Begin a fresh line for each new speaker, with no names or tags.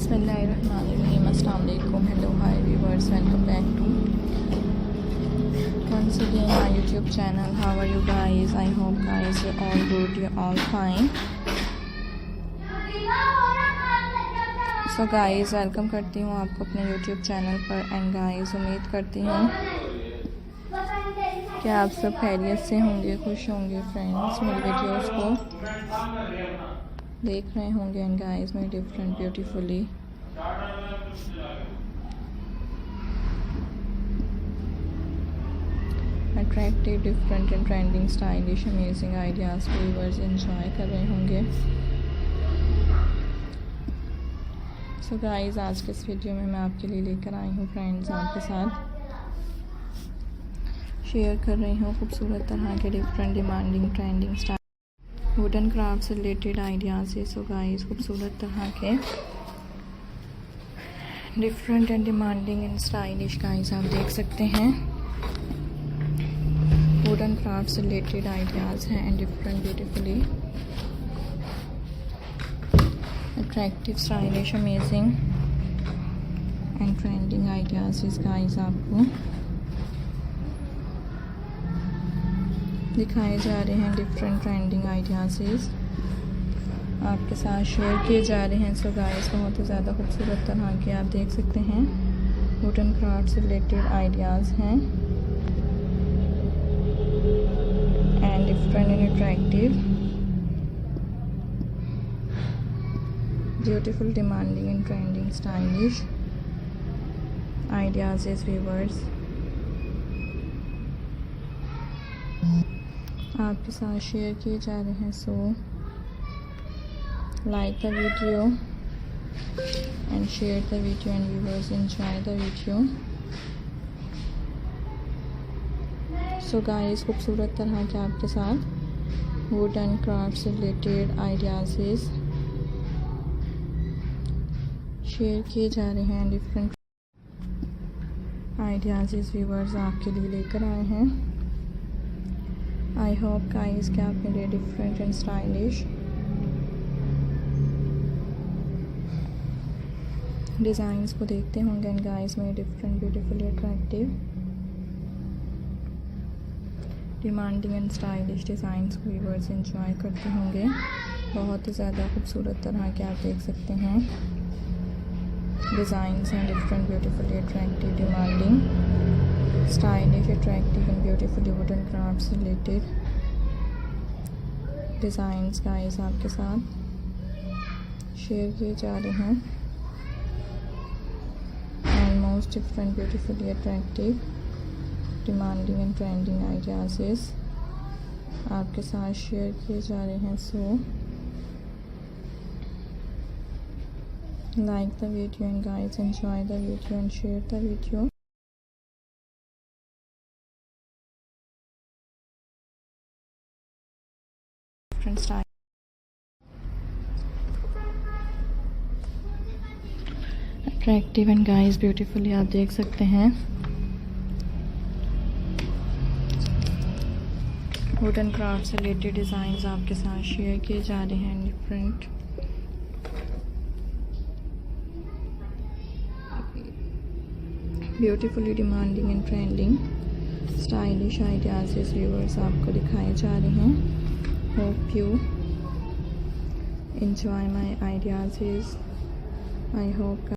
Bismillahirrahmanirrahim. Assalamu alaikum. Hello, hi viewers. Welcome back to once again my YouTube channel. How are you guys? I hope guys you're all good, you're all fine. So guys, welcome करती हूँ आपको अपने YouTube channel पर and guys उम्मीद करती हूँ कि आप सब खैरियत से होंगे, खुश होंगे फ्रेंड्स, मेरी वीडियोस को देख रहे होंगे एंड गाइस मेरी different beautifully attractive, different and trending, stylish, amazing ideas viewers enjoy कर रहे होंगे। सो गाइस, आज के इस वीडियो में मैं आपके लिए लेकर आई हूँ फ्रेंड्स, आपके साथ शेयर कर रही हूँ खूबसूरत तरह के different, demanding, trending style wooden craft से रिलेटेड आइडियाज़ है। सो गाइस, खूबसूरत तरह के different and demanding and stylish guys आप देख सकते हैं वुडन क्राफ्ट से रिलेटेड आइडियाज़ हैं and different beautifully attractive, stylish, amazing and trending ideas इस गाइस आपको दिखाए जा रहे हैं। डिफरेंट ट्रेंडिंग आइडियाज़ आपके साथ शेयर किए जा रहे हैं। सो गाइस, बहुत ही ज़्यादा खूबसूरत तरह के आप देख सकते हैं वुडन क्राफ्ट से रिलेटेड आइडियाज़ हैं and different and attractive, beautiful, demanding and trending, stylish ideas viewers आपके साथ शेयर किए जा रहे हैं। So like the video and share the video and viewers enjoy the video. So guys, खूबसूरत तरह के आपके साथ वुड एंड क्राफ्ट से रिलेटेड आइडियाज़ शेयर किए जा रहे हैं। डिफरेंट आइडियाज़ व्यूअर्स आपके लिए लेकर आए हैं। आई होप गाइस कि आप मेरे डिफरेंट एंड स्टाइलिश डिज़ाइंस को देखते होंगे एंड गाइस मेरे different, beautifully attractive, demanding and stylish designs को व्यूअर्स एंजॉय करते होंगे। बहुत ही ज़्यादा खूबसूरत तरह के आप देख सकते हैं डिज़ाइंस हैं, different, beautifully attractive, demanding, stylish, attractive and beautifully wooden craft से रिलेटेड डिज़ाइंस गाइस आपके साथ शेयर किए जा रहे हैं and most different, beautifully attractive, demanding and trending ideas आपके साथ शेयर किए जा रहे हैं। सो like the video and guys enjoy the video and share the video। Different style, attractive and guys beautifully आप देख सकते हैं वुडन क्राफ्ट से रिलेटेड डिज़ाइंस आपके साथ शेयर किए जा रहे हैं। Different beautifully demanding and trending stylish ideas viewers आपको दिखाए जा रहे हैं। Hope you enjoy my ideas। I hope